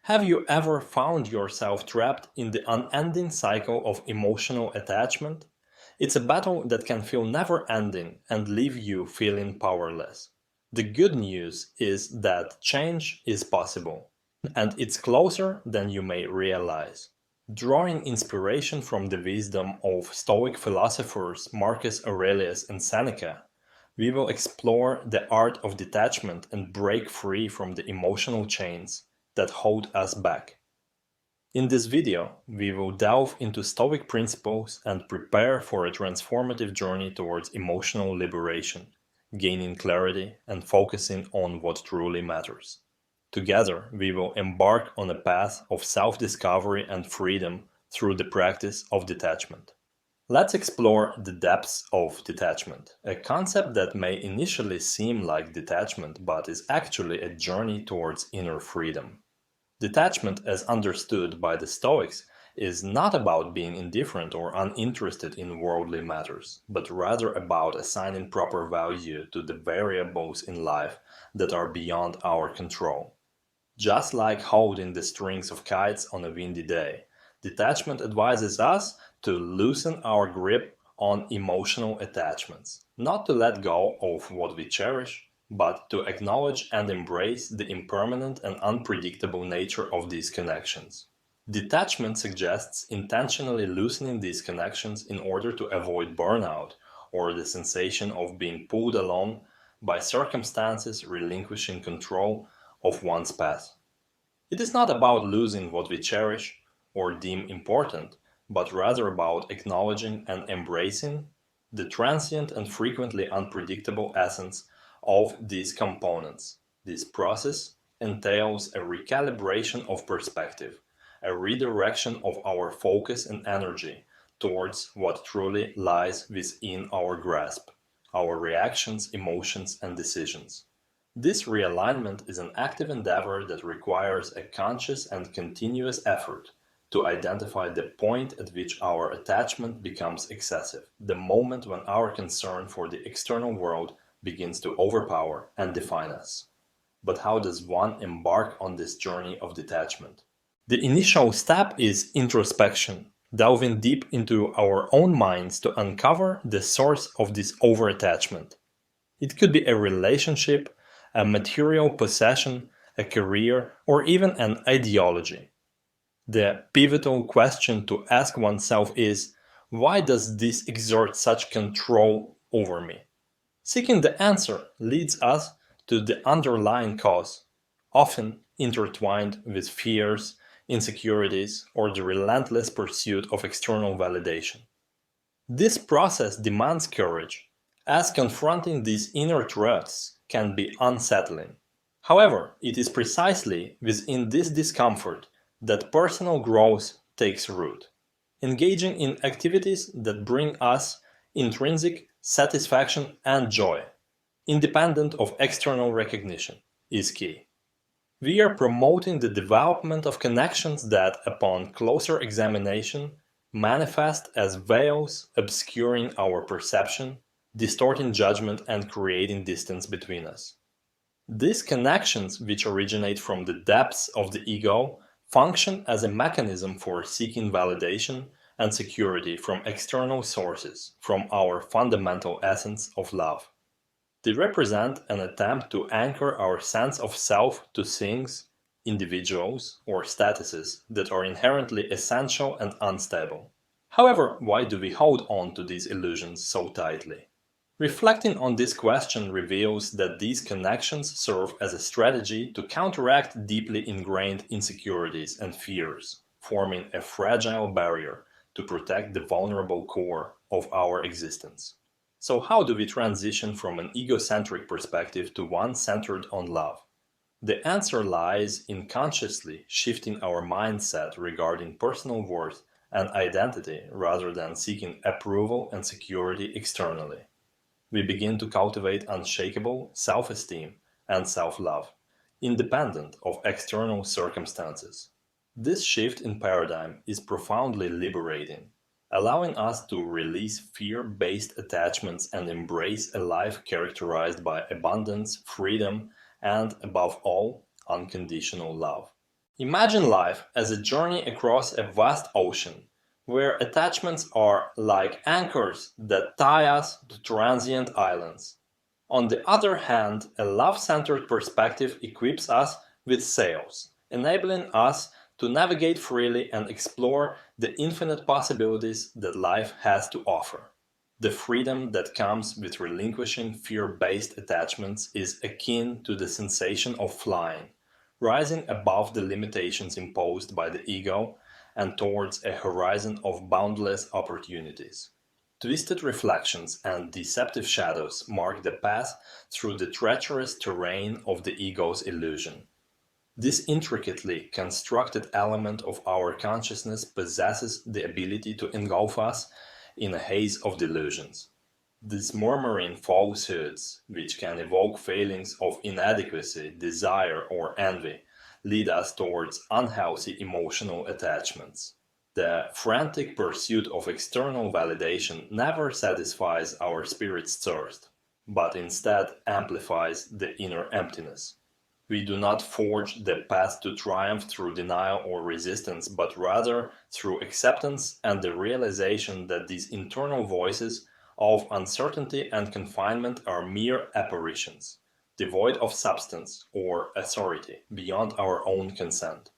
Have you ever found yourself trapped in the unending cycle of emotional attachment? It's a battle that can feel never-ending and leave you feeling powerless. The good news is that change is possible, and it's closer than you may realize. Drawing inspiration from the wisdom of Stoic philosophers Marcus Aurelius and Seneca, we will explore the art of detachment and break free from the emotional chains that hold us back. In this video, we will delve into Stoic principles and prepare for a transformative journey towards emotional liberation, gaining clarity and focusing on what truly matters. Together, we will embark on a path of self-discovery and freedom through the practice of detachment. Let's explore the depths of detachment, a concept that may initially seem like detachment but is actually a journey towards inner freedom. Detachment, as understood by the Stoics, is not about being indifferent or uninterested in worldly matters, but rather about assigning proper value to the variables in life that are beyond our control. Just like holding the strings of kites on a windy day, detachment advises us to loosen our grip on emotional attachments, not to let go of what we cherish, but to acknowledge and embrace the impermanent and unpredictable nature of these connections. Detachment suggests intentionally loosening these connections in order to avoid burnout or the sensation of being pulled along by circumstances relinquishing control of one's path. It is not about losing what we cherish or deem important, but rather about acknowledging and embracing the transient and frequently unpredictable essence of these components. This process entails a recalibration of perspective, a redirection of our focus and energy towards what truly lies within our grasp, our reactions, emotions, and decisions. This realignment is an active endeavor that requires a conscious and continuous effort to identify the point at which our attachment becomes excessive, the moment when our concern for the external world begins to overpower and define us. But how does one embark on this journey of detachment? The initial step is introspection, delving deep into our own minds to uncover the source of this overattachment. It could be a relationship, a material possession, a career, or even an ideology. The pivotal question to ask oneself is, why does this exert such control over me? Seeking the answer leads us to the underlying cause, often intertwined with fears, insecurities, or the relentless pursuit of external validation. This process demands courage, as confronting these inner truths can be unsettling. However, it is precisely within this discomfort that personal growth takes root. Engaging in activities that bring us intrinsic satisfaction and joy, independent of external recognition, is key. We are promoting the development of connections that, upon closer examination, manifest as veils obscuring our perception, distorting judgment, and creating distance between us. These connections, which originate from the depths of the ego, function as a mechanism for seeking validation and security from external sources, from our fundamental essence of love. They represent an attempt to anchor our sense of self to things, individuals, or statuses that are inherently essential and unstable. However, why do we hold on to these illusions so tightly? Reflecting on this question reveals that these connections serve as a strategy to counteract deeply ingrained insecurities and fears, forming a fragile barrier to protect the vulnerable core of our existence. So how do we transition from an egocentric perspective to one centered on love? The answer lies in consciously shifting our mindset regarding personal worth and identity rather than seeking approval and security externally. We begin to cultivate unshakable self-esteem and self-love, independent of external circumstances. This shift in paradigm is profoundly liberating, allowing us to release fear-based attachments and embrace a life characterized by abundance, freedom, and, above all, unconditional love. Imagine life as a journey across a vast ocean, where attachments are like anchors that tie us to transient islands. On the other hand, a love-centered perspective equips us with sails, enabling us to navigate freely and explore the infinite possibilities that life has to offer. The freedom that comes with relinquishing fear-based attachments is akin to the sensation of flying, rising above the limitations imposed by the ego and towards a horizon of boundless opportunities. Twisted reflections and deceptive shadows mark the path through the treacherous terrain of the ego's illusion. This intricately constructed element of our consciousness possesses the ability to engulf us in a haze of delusions. These murmuring falsehoods, which can evoke feelings of inadequacy, desire, or envy, lead us towards unhealthy emotional attachments. The frantic pursuit of external validation never satisfies our spirit's thirst, but instead amplifies the inner emptiness. We do not forge the path to triumph through denial or resistance, but rather through acceptance and the realization that these internal voices of uncertainty and confinement are mere apparitions, devoid of substance or authority beyond our own consent.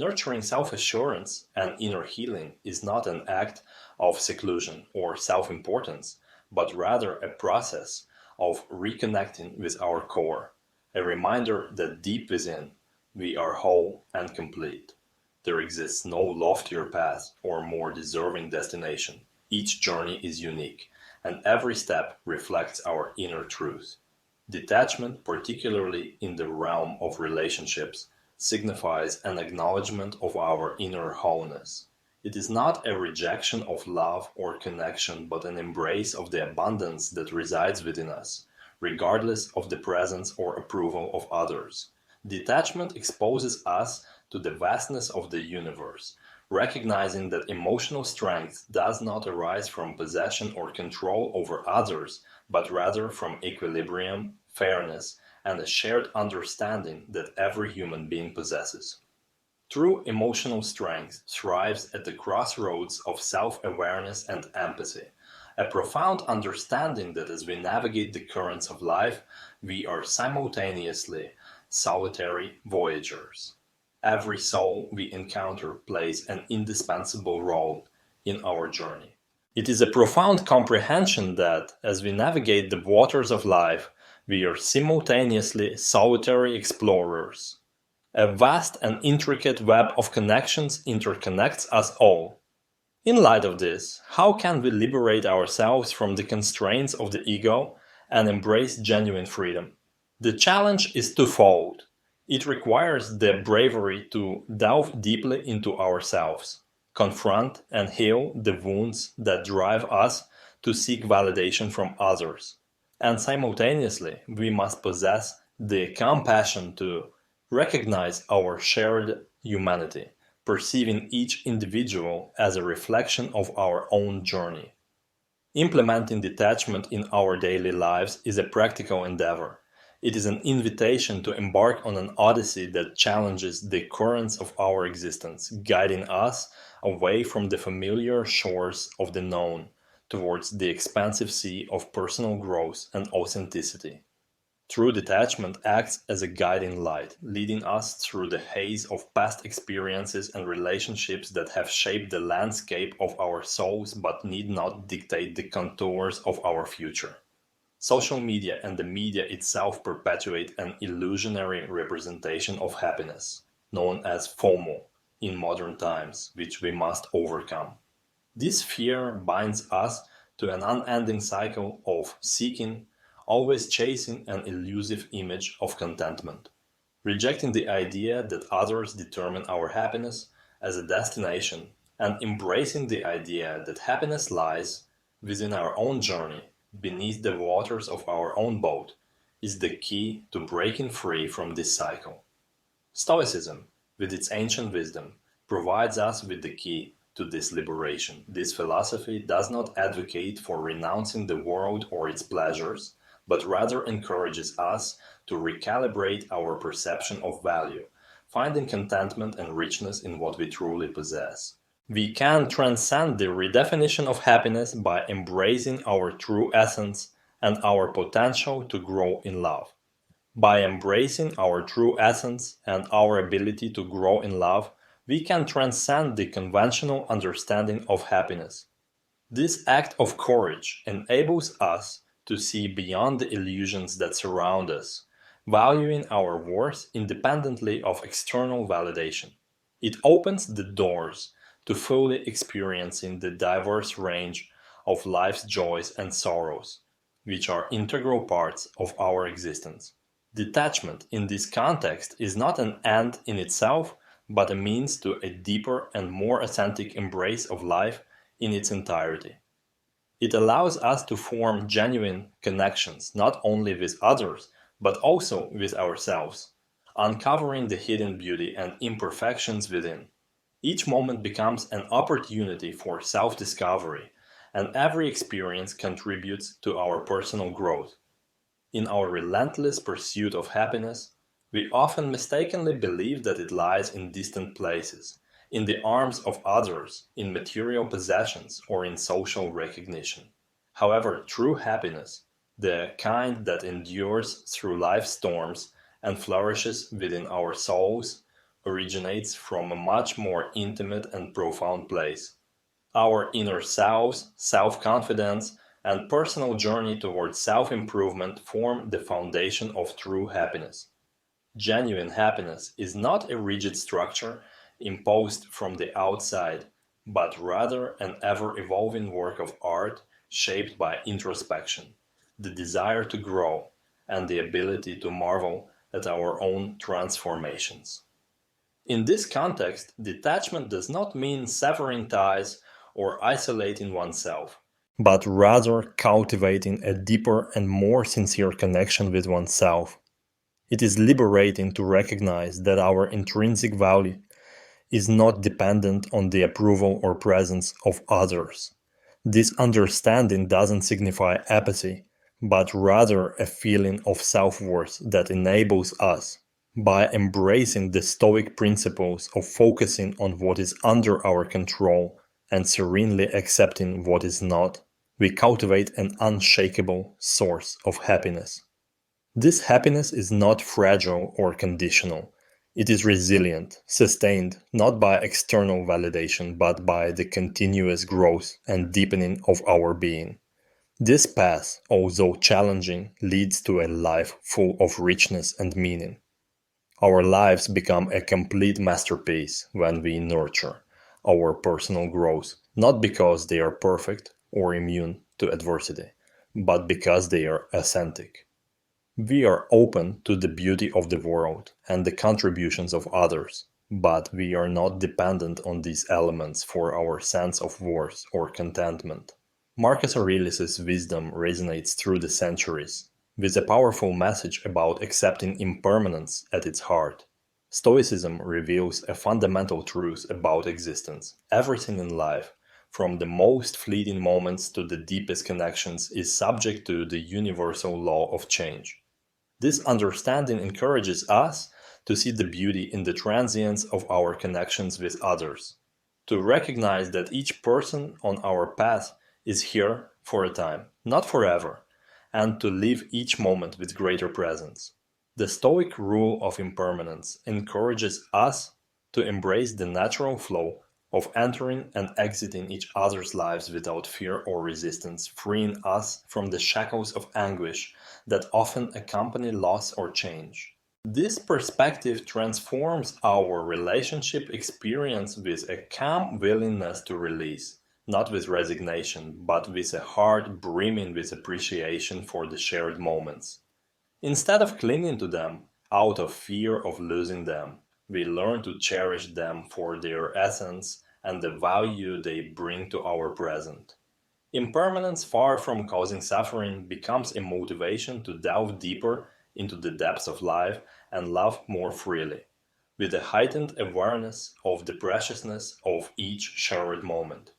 Nurturing self-assurance and inner healing is not an act of seclusion or self-importance, but rather a process of reconnecting with our core, a reminder that deep within we are whole and complete. There exists no loftier path or more deserving destination. Each journey is unique, and every step reflects our inner truth. Detachment, particularly in the realm of relationships, signifies an acknowledgement of our inner wholeness. It is not a rejection of love or connection, but an embrace of the abundance that resides within us, regardless of the presence or approval of others. Detachment exposes us to the vastness of the universe, recognizing that emotional strength does not arise from possession or control over others, but rather from equilibrium, fairness, and a shared understanding that every human being possesses. True emotional strength thrives at the crossroads of self-awareness and empathy, a profound understanding that as we navigate the currents of life, we are simultaneously solitary voyagers. Every soul we encounter plays an indispensable role in our journey. It is a profound comprehension that, as we navigate the waters of life, we are simultaneously solitary explorers. A vast and intricate web of connections interconnects us all. In light of this, how can we liberate ourselves from the constraints of the ego and embrace genuine freedom? The challenge is twofold. It requires the bravery to delve deeply into ourselves, confront and heal the wounds that drive us to seek validation from others. And simultaneously, we must possess the compassion to recognize our shared humanity, perceiving each individual as a reflection of our own journey. Implementing detachment in our daily lives is a practical endeavor. It is an invitation to embark on an odyssey that challenges the currents of our existence, guiding us away from the familiar shores of the known towards the expansive sea of personal growth and authenticity. True detachment acts as a guiding light, leading us through the haze of past experiences and relationships that have shaped the landscape of our souls but need not dictate the contours of our future. Social media and the media itself perpetuate an illusionary representation of happiness, known as FOMO, in modern times, which we must overcome. This fear binds us to an unending cycle of seeking, always chasing an elusive image of contentment, rejecting the idea that others determine our happiness as a destination, and embracing the idea that happiness lies within our own journey, beneath the waters of our own boat, is the key to breaking free from this cycle. Stoicism, with its ancient wisdom, provides us with the key to this liberation. This philosophy does not advocate for renouncing the world or its pleasures, but rather encourages us to recalibrate our perception of value, finding contentment and richness in what we truly possess. We can transcend the redefinition of happiness by embracing our true essence and our potential to grow in love. By embracing our true essence and our ability to grow in love, we can transcend the conventional understanding of happiness. This act of courage enables us to see beyond the illusions that surround us, valuing our worth independently of external validation. It opens the doors to fully experiencing the diverse range of life's joys and sorrows, which are integral parts of our existence. Detachment in this context is not an end in itself, but a means to a deeper and more authentic embrace of life in its entirety. It allows us to form genuine connections not only with others, but also with ourselves, uncovering the hidden beauty and imperfections within. Each moment becomes an opportunity for self-discovery, and every experience contributes to our personal growth. In our relentless pursuit of happiness, we often mistakenly believe that it lies in distant places, in the arms of others, in material possessions, or in social recognition. However, true happiness, the kind that endures through life's storms and flourishes within our souls, originates from a much more intimate and profound place. Our inner selves, self-confidence, and personal journey towards self-improvement form the foundation of true happiness. Genuine happiness is not a rigid structure imposed from the outside, but rather an ever-evolving work of art shaped by introspection, the desire to grow, and the ability to marvel at our own transformations. In this context, detachment does not mean severing ties or isolating oneself, but rather cultivating a deeper and more sincere connection with oneself. It is liberating to recognize that our intrinsic value is not dependent on the approval or presence of others. This understanding doesn't signify apathy, but rather a feeling of self-worth that enables us, by embracing the Stoic principles of focusing on what is under our control and serenely accepting what is not, we cultivate an unshakable source of happiness. This happiness is not fragile or conditional. It is resilient, sustained not by external validation but by the continuous growth and deepening of our being. This path, although challenging, leads to a life full of richness and meaning. Our lives become a complete masterpiece when we nurture our personal growth, not because they are perfect or immune to adversity, but because they are authentic. We are open to the beauty of the world and the contributions of others, but we are not dependent on these elements for our sense of worth or contentment. Marcus Aurelius' wisdom resonates through the centuries, with a powerful message about accepting impermanence at its heart. Stoicism reveals a fundamental truth about existence. Everything in life, from the most fleeting moments to the deepest connections, is subject to the universal law of change. This understanding encourages us to see the beauty in the transience of our connections with others, to recognize that each person on our path is here for a time, not forever, and to live each moment with greater presence. The Stoic rule of impermanence encourages us to embrace the natural flow of entering and exiting each other's lives without fear or resistance, freeing us from the shackles of anguish that often accompany loss or change. This perspective transforms our relationship experience with a calm willingness to release, not with resignation, but with a heart brimming with appreciation for the shared moments. Instead of clinging to them out of fear of losing them, we learn to cherish them for their essence and the value they bring to our present. Impermanence, far from causing suffering, becomes a motivation to delve deeper into the depths of life and love more freely, with a heightened awareness of the preciousness of each shared moment.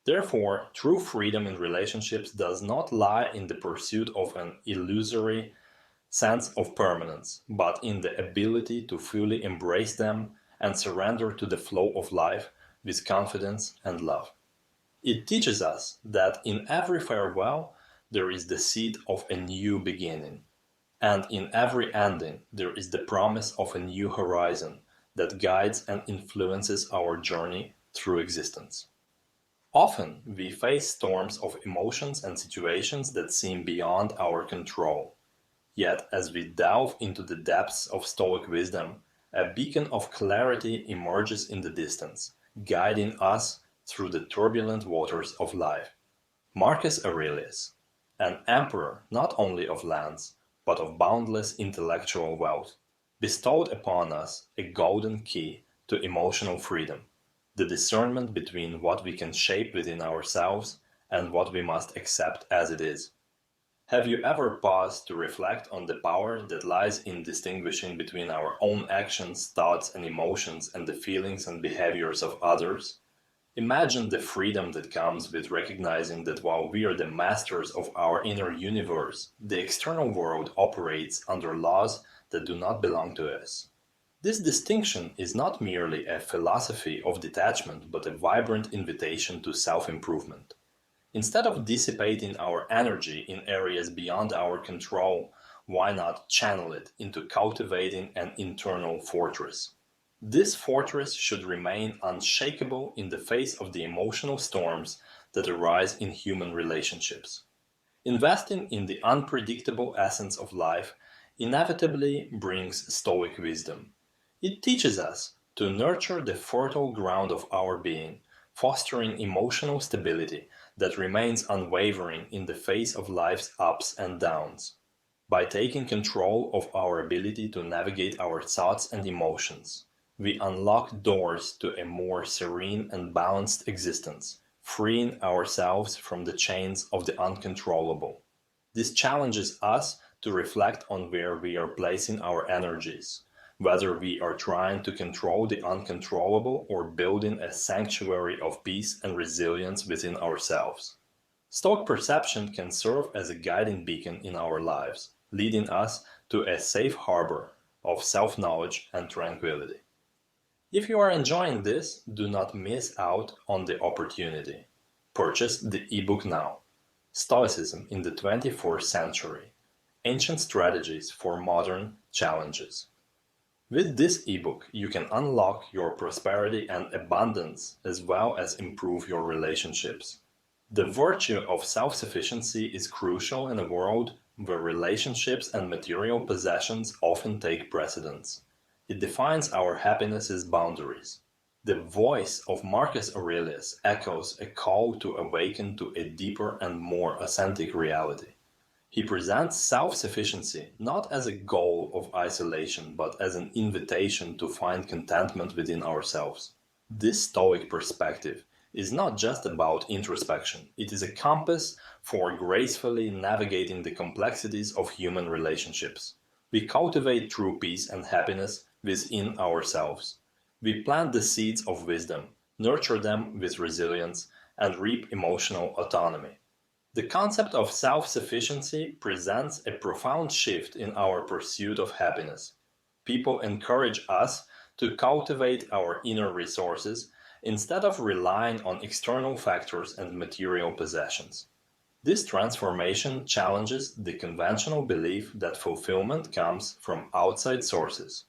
Therefore, true freedom in relationships does not lie in the pursuit of an illusory sense of permanence, but in the ability to fully embrace them and surrender to the flow of life with confidence and love. It teaches us that in every farewell there is the seed of a new beginning, and in every ending there is the promise of a new horizon that guides and influences our journey through existence. Often we face storms of emotions and situations that seem beyond our control. Yet, as we delve into the depths of Stoic wisdom, a beacon of clarity emerges in the distance, guiding us through the turbulent waters of life. Marcus Aurelius, an emperor not only of lands, but of boundless intellectual wealth, bestowed upon us a golden key to emotional freedom, the discernment between what we can shape within ourselves and what we must accept as it is. Have you ever paused to reflect on the power that lies in distinguishing between our own actions, thoughts, and emotions and the feelings and behaviors of others? Imagine the freedom that comes with recognizing that while we are the masters of our inner universe, the external world operates under laws that do not belong to us. This distinction is not merely a philosophy of detachment, but a vibrant invitation to self improvement. Instead of dissipating our energy in areas beyond our control, why not channel it into cultivating an internal fortress? This fortress should remain unshakable in the face of the emotional storms that arise in human relationships. Investing in the unpredictable essence of life inevitably brings Stoic wisdom. It teaches us to nurture the fertile ground of our being, fostering emotional stability that remains unwavering in the face of life's ups and downs. By taking control of our ability to navigate our thoughts and emotions, we unlock doors to a more serene and balanced existence, freeing ourselves from the chains of the uncontrollable. This challenges us to reflect on where we are placing our energies, whether we are trying to control the uncontrollable or building a sanctuary of peace and resilience within ourselves. Stoic perception can serve as a guiding beacon in our lives, leading us to a safe harbor of self knowledge and tranquility. If you are enjoying this, do not miss out on the opportunity. Purchase the ebook now. Stoicism in the 21st Century: Ancient Strategies for Modern Challenges. With this ebook, you can unlock your prosperity and abundance as well as improve your relationships. The virtue of self-sufficiency is crucial in a world where relationships and material possessions often take precedence. It defines our happiness's boundaries. The voice of Marcus Aurelius echoes a call to awaken to a deeper and more authentic reality. He presents self-sufficiency not as a goal of isolation, but as an invitation to find contentment within ourselves. This Stoic perspective is not just about introspection, it is a compass for gracefully navigating the complexities of human relationships. We cultivate true peace and happiness within ourselves. We plant the seeds of wisdom, nurture them with resilience, and reap emotional autonomy. The concept of self-sufficiency presents a profound shift in our pursuit of happiness. People encourage us to cultivate our inner resources instead of relying on external factors and material possessions. This transformation challenges the conventional belief that fulfillment comes from outside sources.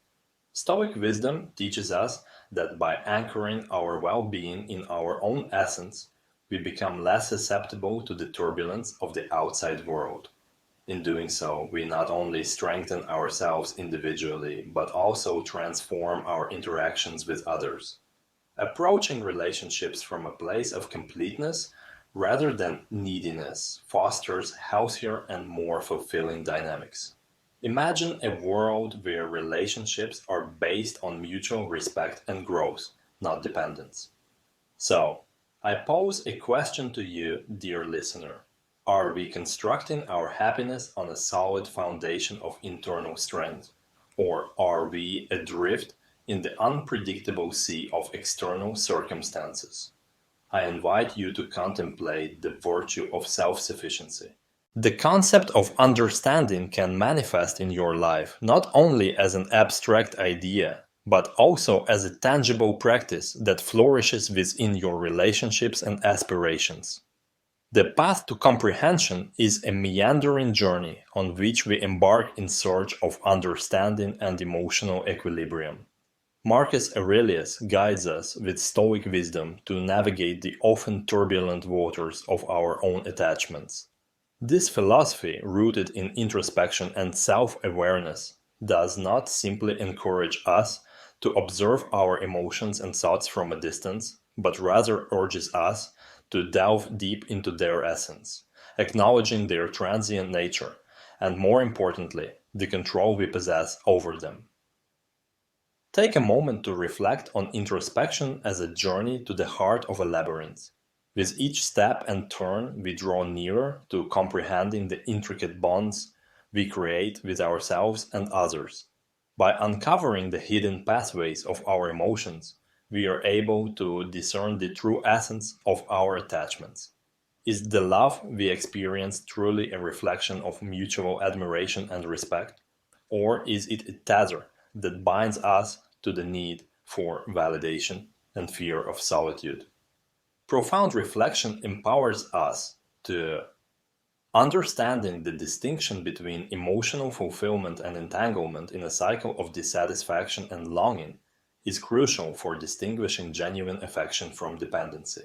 Stoic wisdom teaches us that by anchoring our well-being in our own essence, we become less susceptible to the turbulence of the outside world. In doing so, we not only strengthen ourselves individually, but also transform our interactions with others. Approaching relationships from a place of completeness rather than neediness fosters healthier and more fulfilling dynamics. Imagine a world where relationships are based on mutual respect and growth, not dependence. So, I pose a question to you, dear listener. Are we constructing our happiness on a solid foundation of internal strength? Or are we adrift in the unpredictable sea of external circumstances? I invite you to contemplate the virtue of self-sufficiency. The concept of understanding can manifest in your life not only as an abstract idea, but also as a tangible practice that flourishes within your relationships and aspirations. The path to comprehension is a meandering journey on which we embark in search of understanding and emotional equilibrium. Marcus Aurelius guides us with Stoic wisdom to navigate the often turbulent waters of our own attachments. This philosophy, rooted in introspection and self-awareness, does not simply encourage us to observe our emotions and thoughts from a distance, but rather urges us to delve deep into their essence, acknowledging their transient nature, and more importantly, the control we possess over them. Take a moment to reflect on introspection as a journey to the heart of a labyrinth. With each step and turn, we draw nearer to comprehending the intricate bonds we create with ourselves and others. By uncovering the hidden pathways of our emotions, we are able to discern the true essence of our attachments. Is the love we experience truly a reflection of mutual admiration and respect? Or is it a tether that binds us to the need for validation and fear of solitude? Profound reflection empowers us to understanding the distinction between emotional fulfillment and entanglement in a cycle of dissatisfaction and longing is crucial for distinguishing genuine affection from dependency.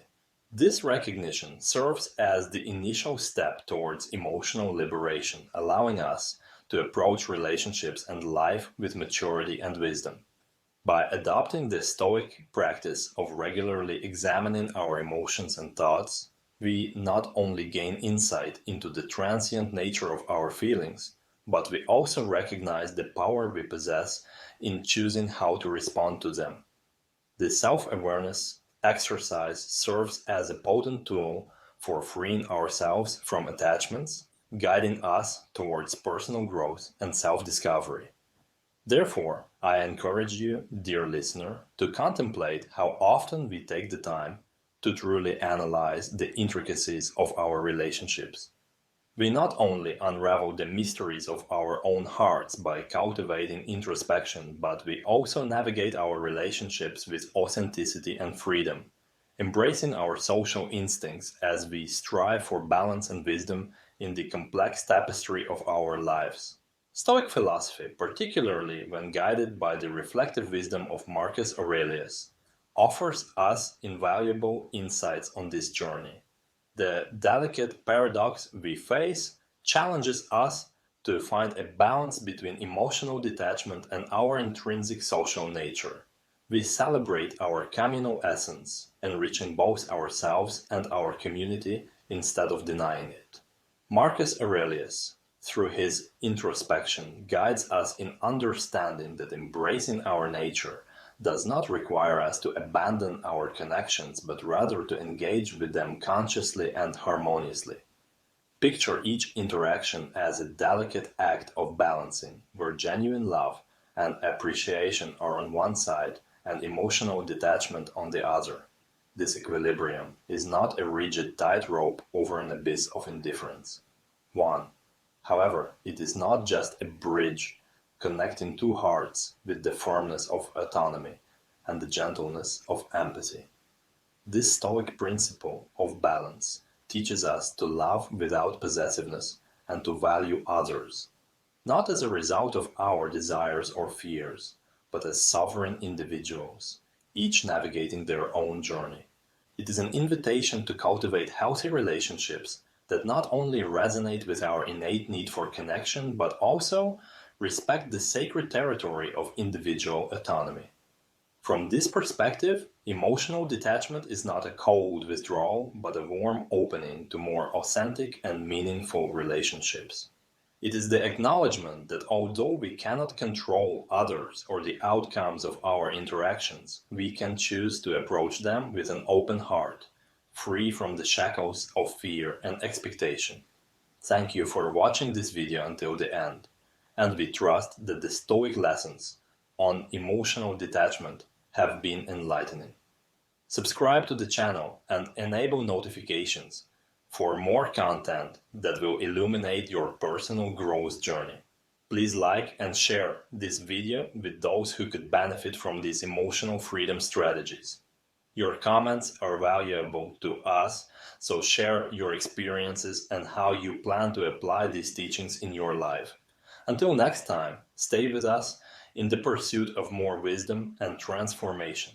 This recognition serves as the initial step towards emotional liberation, allowing us to approach relationships and life with maturity and wisdom. By adopting the Stoic practice of regularly examining our emotions and thoughts, we not only gain insight into the transient nature of our feelings, but we also recognize the power we possess in choosing how to respond to them. This self-awareness exercise serves as a potent tool for freeing ourselves from attachments, guiding us towards personal growth and self-discovery. Therefore, I encourage you, dear listener, to contemplate how often we take the time to truly analyze the intricacies of our relationships. We not only unravel the mysteries of our own hearts by cultivating introspection, but we also navigate our relationships with authenticity and freedom, embracing our social instincts as we strive for balance and wisdom in the complex tapestry of our lives. Stoic philosophy, particularly when guided by the reflective wisdom of Marcus Aurelius, offers us invaluable insights on this journey. The delicate paradox we face challenges us to find a balance between emotional detachment and our intrinsic social nature. We celebrate our communal essence, enriching both ourselves and our community instead of denying it. Marcus Aurelius, through his introspection, guides us in understanding that embracing our nature does not require us to abandon our connections, but rather to engage with them consciously and harmoniously. Picture each interaction as a delicate act of balancing, where genuine love and appreciation are on one side and emotional detachment on the other. This equilibrium is not a rigid tightrope over an abyss of indifference. 1. However, it is not just a bridge connecting two hearts with the firmness of autonomy and the gentleness of empathy. This Stoic principle of balance teaches us to love without possessiveness and to value others, not as a result of our desires or fears, but as sovereign individuals, each navigating their own journey. It is an invitation to cultivate healthy relationships that not only resonate with our innate need for connection, but also respect the sacred territory of individual autonomy. From this perspective, emotional detachment is not a cold withdrawal, but a warm opening to more authentic and meaningful relationships. It is the acknowledgement that although we cannot control others or the outcomes of our interactions, we can choose to approach them with an open heart, free from the shackles of fear and expectation. Thank you for watching this video until the end, and we trust that the Stoic lessons on emotional detachment have been enlightening. Subscribe to the channel and enable notifications for more content that will illuminate your personal growth journey. Please like and share this video with those who could benefit from these emotional freedom strategies. Your comments are valuable to us, so share your experiences and how you plan to apply these teachings in your life. Until next time, stay with us in the pursuit of more wisdom and transformation.